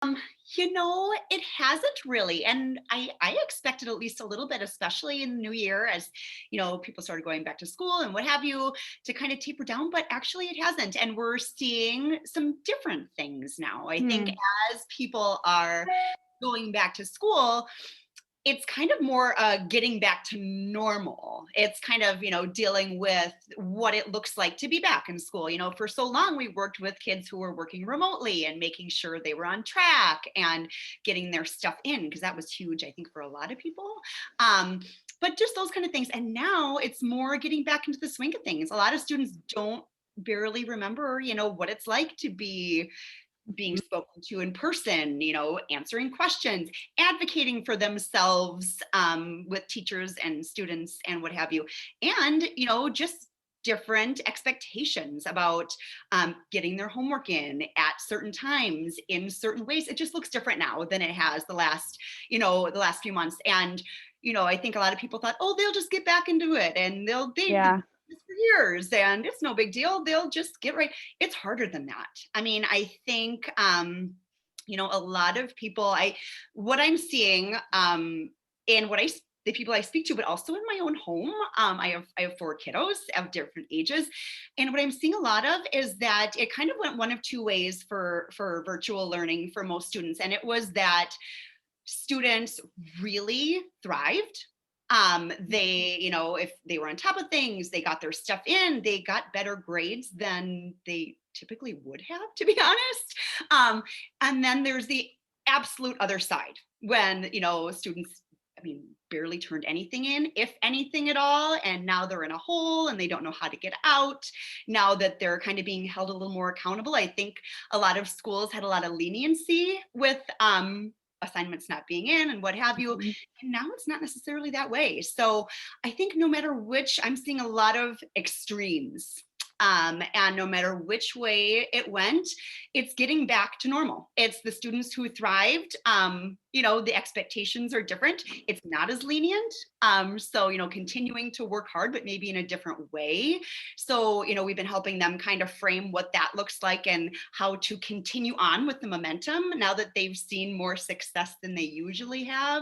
Um, it hasn't really. And I expected at least a little bit, especially in the new year, as people started going back to school and what have you, to kind of taper down, but actually it hasn't. And we're seeing some different things now. I think Hmm. as people are going back to school, it's kind of more getting back to normal. It's kind of, dealing with what it looks like to be back in school. For so long, we worked with kids who were working remotely and making sure they were on track and getting their stuff in, because that was huge, I think, for a lot of people. Um, but just those kind of things. And now it's more getting back into the swing of things. A lot of students don't barely remember, what it's like to be being spoken to in person, answering questions, advocating for themselves with teachers and students and what have you. And, just different expectations about getting their homework in at certain times in certain ways. It just looks different now than it has the last few months. And, I think a lot of people thought, oh, they'll just get back into it and they've been Yeah. doing this for years and it's no big deal. They'll just get right. It's harder than that. I mean, I think, a lot of people, what I'm seeing, and the people I speak to, but also in my own home, I have four kiddos of different ages, and what I'm seeing a lot of is that it kind of went one of two ways for virtual learning for most students, and it was that students really thrived. They, if they were on top of things, they got their stuff in, they got better grades than they typically would have, to be honest. And then there's the absolute other side when, students, I mean, barely turned anything in, if anything at all. And now they're in a hole and they don't know how to get out. Now that they're kind of being held a little more accountable, I think a lot of schools had a lot of leniency with assignments not being in and what have you. Mhm. And now it's not necessarily that way. So I think no matter which, I'm seeing a lot of extremes. And no matter which way it went, it's getting back to normal. It's the students who thrived. The expectations are different. It's not as lenient. So, continuing to work hard, but maybe in a different way. So, we've been helping them kind of frame what that looks like and how to continue on with the momentum now that they've seen more success than they usually have.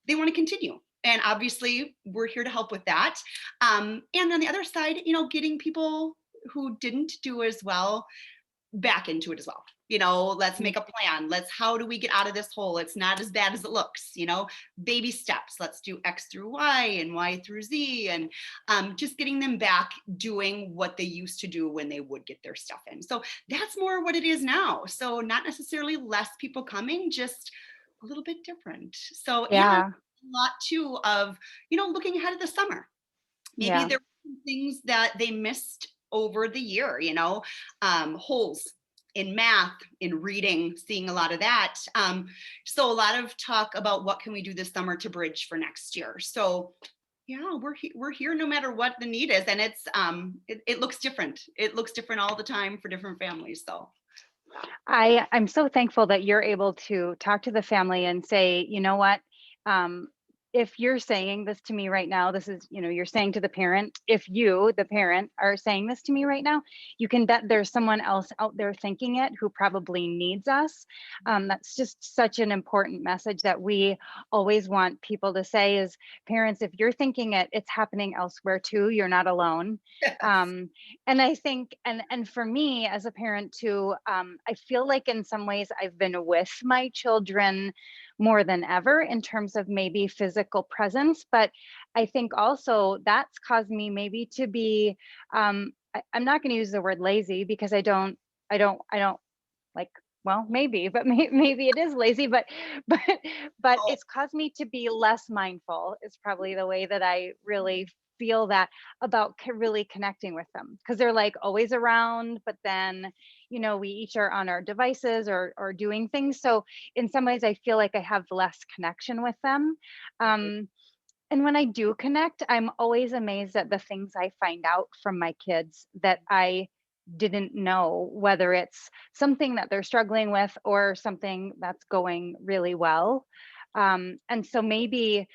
They want to continue. And obviously, we're here to help with that. And on the other side, getting people who didn't do as well back into it as well. Let's make a plan. How do we get out of this hole? It's not as bad as it looks, baby steps. Let's do X through Y and Y through Z, and just getting them back doing what they used to do when they would get their stuff in. So that's more what it is now. So not necessarily less people coming, just a little bit different. So, and a Yeah. lot too of, looking ahead of the summer. Maybe Yeah. there were some things that they missed over the year, holes in math, in reading, seeing a lot of that. So a lot of talk about what can we do this summer to bridge for next year. So yeah, we're here no matter what the need is, and it looks different. It looks different all the time for different families. So I'm so thankful that you're able to talk to the family and say, you know what, um, if you're saying this to me right now, this is, you're saying to the parent, if you, the parent, are saying this to me right now, you can bet there's someone else out there thinking it who probably needs us. That's just such an important message that we always want people to say is parents, if you're thinking it, it's happening elsewhere too. You're not alone. yes. Um, and I think, and for me as a parent too, I feel like in some ways I've been with my children more than ever in terms of maybe physical presence, but I think also that's caused me maybe to be, I'm not going to use the word lazy because I don't like, well, maybe, but maybe it is lazy, but but Oh, it's caused me to be less mindful is probably the way that I really feel that about really connecting with them because they're like always around, but then we each are on our devices or doing things. So in some ways I feel like I have less connection with them. um and when I do connect, I'm always amazed at the things I find out from my kids that I didn't know, whether it's something that they're struggling with or something that's going really well. And so maybe,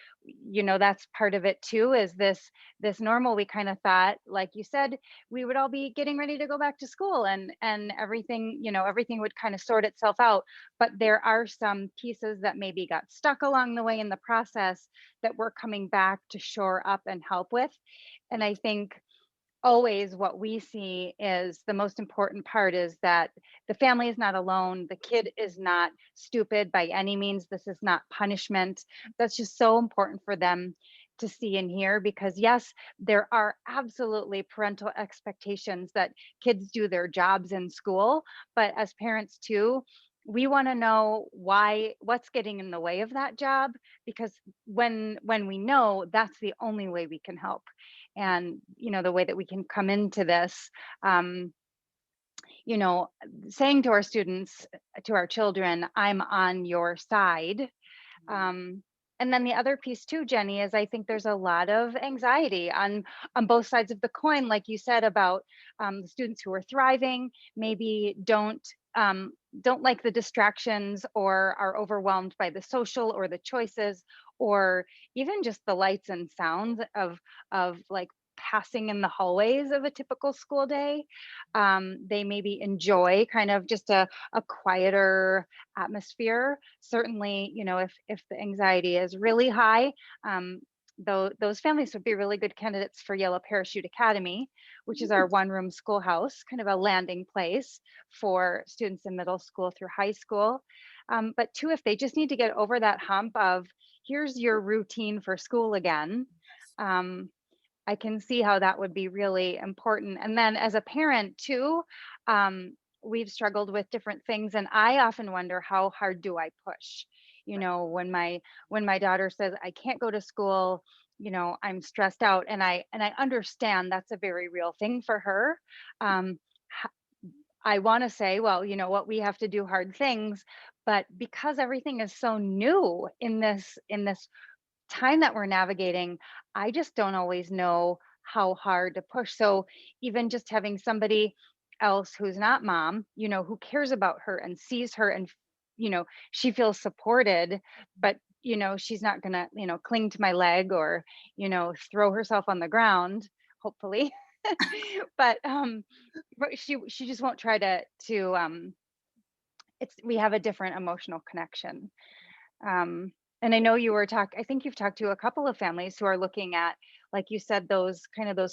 that's part of it too, is this normal. We kind of thought, like you said, we would all be getting ready to go back to school, and everything, everything would kind of sort itself out. But there are some pieces that maybe got stuck along the way in the process that we're coming back to shore up and help with. And I think always what we see is the most important part is that the family is not alone. The kid is not stupid by any means. This is not punishment. That's just so important for them to see and hear, because yes, there are absolutely parental expectations that kids do their jobs in school, but as parents too, we want to know what's getting in the way of that job, because when we know, that's the only way we can help. And the way that we can come into this, um, you know saying to our students, to our children, I'm on your side. um, and then the other piece too, Jenny, is I think there's a lot of anxiety on both sides of the coin, like you said about the students who are thriving, maybe don't like the distractions, or are overwhelmed by the social or the choices, or even just the lights and sounds of like passing in the hallways of a typical school day. They maybe enjoy kind of just a quieter atmosphere. Certainly, if the anxiety is really high, though those families would be really good candidates for Yellow Parachute Academy, which is our one room schoolhouse, kind of a landing place for students in middle school through high school. But two, if they just need to get over that hump of here's your routine for school again, um, I can see how that would be really important. And then as a parent too, we've struggled with different things, and I often wonder, how hard do I push? Right. When my daughter says I can't go to school, I'm stressed out, and I understand that's a very real thing for her. Um, h- I want to say, well, you know what, we have to do hard things, but because everything is so new in this time that we're navigating, I just don't always know how hard to push. So even just having somebody else who's not mom, who cares about her and sees her, and she feels supported, but she's not going to, cling to my leg, or throw herself on the ground, hopefully. But she just won't try to it's we have a different emotional connection. And I know I think you've talked to a couple of families who are looking at, like you said, those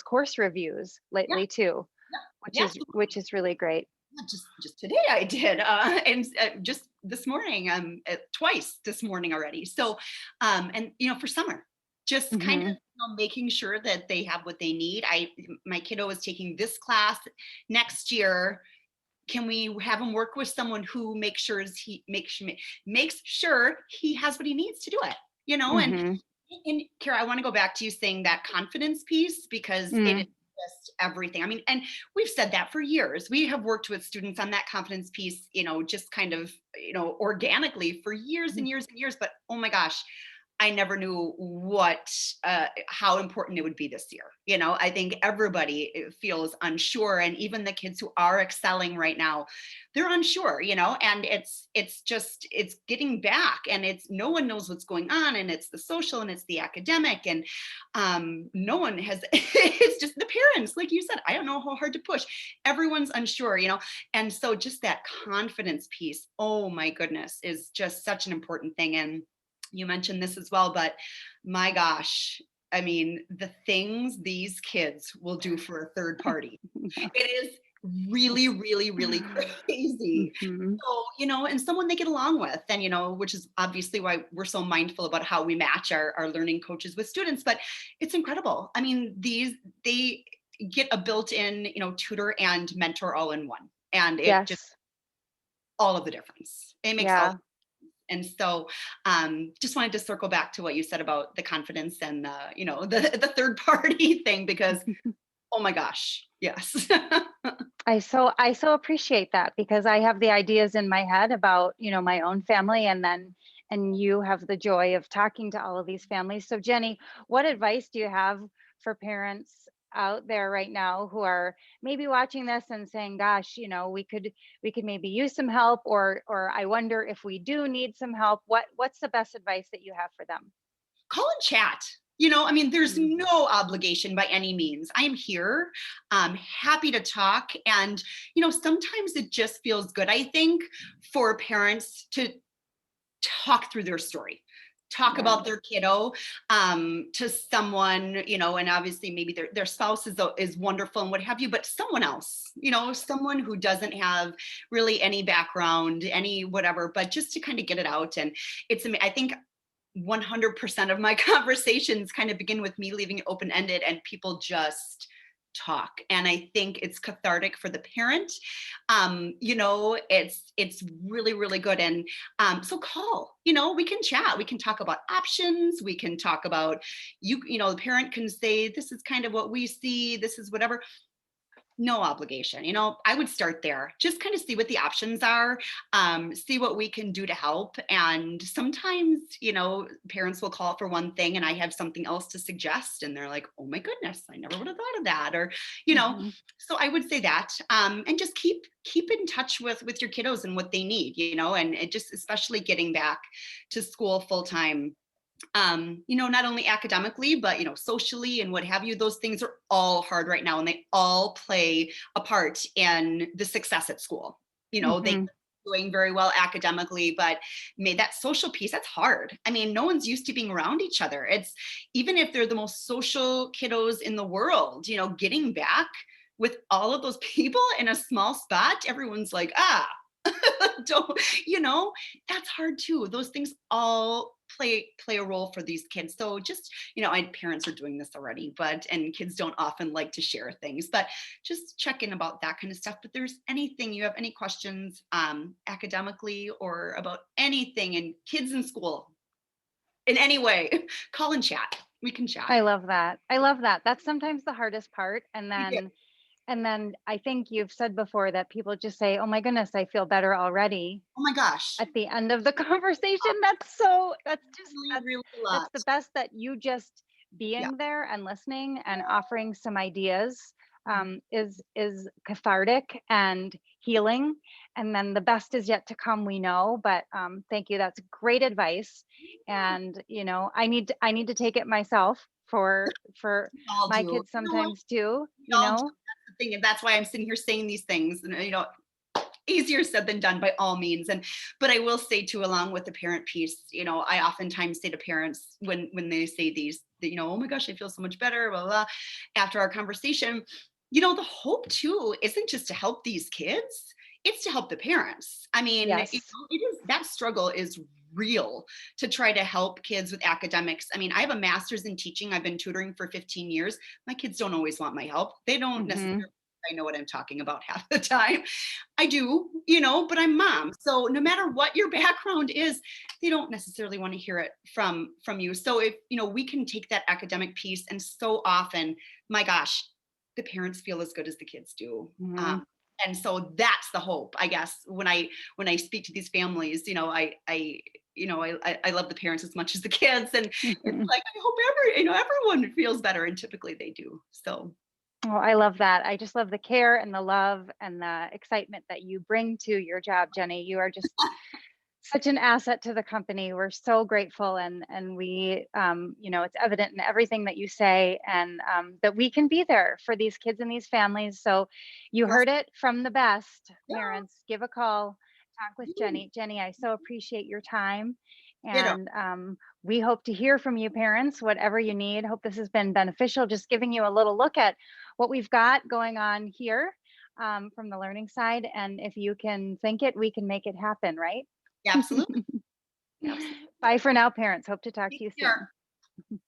course reviews Yeah, lately too, yeah, which yeah. is really great. Yeah, just today I did, and just this morning, twice this morning already. So, and for summer, just kind of Hmm. making sure that they have what they need. My kiddo is taking this class next year. Can we have him work with someone who makes sure he has what he needs to do it? Hmm. And Kara, I want to go back to you saying that confidence piece, because it is Mm. just everything. I mean, and we've said that for years. We have worked with students on that confidence piece, just kind of, organically for years and years and years. But oh my gosh, I never knew how important it would be this year. I think everybody feels unsure, and even the kids who are excelling right now, they're unsure. And it's getting back, and it's no one knows what's going on, and it's the social and it's the academic, and no one has. It's just the parents, like you said. I don't know how hard to push. Everyone's unsure. And so just that confidence piece. Oh my goodness, is just such an important thing. And you mentioned this as well, but my gosh, I mean, the things these kids will do for a third party, it is really, really, really crazy. Hmm. So, and someone they get along with, and, which is obviously why we're so mindful about how we match our learning coaches with students, but it's incredible. I mean, they get a built-in, tutor and mentor all in one. And it just, Yes. all of the difference. It makes all. Yeah. And so, just wanted to circle back to what you said about the confidence and the third party thing, because oh my gosh, yes. I so appreciate that, because I have the ideas in my head about, my own family, and you have the joy of talking to all of these families. So Jenny, what advice do you have for parents out there right now who are maybe watching this and saying, gosh, we could maybe use some help, or I wonder if we do need some help, what's the best advice that you have for them? Call and chat. I mean, there's Mm, no obligation by any means. I am here, happy to talk. And, sometimes it just feels good, I think, for parents to talk through their story, talk yeah. about their kiddo, to someone, and obviously maybe their spouse is wonderful and what have you, but someone else, someone who doesn't have really any background, any whatever, but just to kind of get it out. And I think 100% of my conversations kind of begin with me leaving it open ended and people just talk, and I think it's cathartic for the parent. It's really really good. And so call, we can chat, we can talk about options, we can talk about, the parent can say, this is kind of what we see, this is whatever. No obligation. I would start there. Just kind of see what the options are, see what we can do to help. And sometimes, parents will call for one thing and I have something else to suggest. And they're like, oh my goodness, I never would have thought of that. Or, you know, Hmm. so I would say that, and just keep in touch with your kiddos and what they need, and it just, especially getting back to school full time, not only academically, but socially and what have you. Those things are all hard right now, and they all play a part in the success at school. They Hmm. doing very well academically, but made that social piece, that's hard. I mean, no one's used to being around each other. It's, even if they're the most social kiddos in the world, getting back with all of those people in a small spot, everyone's like, don't, that's hard too. Those things all play a role for these kids. So just, parents are doing this already, and kids don't often like to share things, but just check in about that kind of stuff. But there's anything, you have any questions, academically or about anything in kids in school in any way, call and chat. We can chat. I love that. I love that. That's sometimes the hardest part. And We did. then and then I think you've said before that people just say, "Oh my goodness, I feel better already." Oh my gosh. At the end of the conversation, that's Really, that's really a that's lot. the best, that you just Yeah. being there and listening and offering some ideas, is cathartic and healing. And then the best is yet to come, we know. But thank you. That's great advice. Yeah. And I need to take it myself for We all my do. kids sometimes too. We all do. That's the thing. And that's why I'm sitting here saying these things. And, easier said than done by all means. But I will say too, along with the parent piece, I oftentimes say to parents when they say these, oh my gosh, I feel so much better, blah, blah, blah, after our conversation, the hope too isn't just to help these kids, it's to help the parents. I mean, Yes. it is, that struggle is real, to try to help kids with academics. I mean, I have a master's in teaching. I've been tutoring for 15 years. My kids don't always want my help. They don't necessarily, Hmm. I know what I'm talking about half the time. I do, but I'm mom. So no matter what your background is, they don't necessarily want to hear it from you. So if, we can take that academic piece, and so often, my gosh, the parents feel as good as the kids do. Hmm. And so that's the hope, I guess, when I speak to these families, I love the parents as much as the kids. And it's like, I hope everyone feels better. And typically they do. So Oh, I love that. I just love the care and the love and the excitement that you bring to your job, Jenny. You are just such an asset to the company. We're so grateful, and we, it's evident in everything that you say, and that we can be there for these kids and these families. So, you yes, heard it from the best. yeah, Parents, give a call, talk with mm, Jenny. Jenny, I so appreciate your time, ditto. and we hope to hear from you, parents, whatever you need. Hope this has been beneficial. Just giving you a little look at what we've got going on here, from the learning side, and if you can think it, we can make it happen, right? Yeah, absolutely. Absolutely. Bye for now, parents. Hope to talk Take to you care. soon.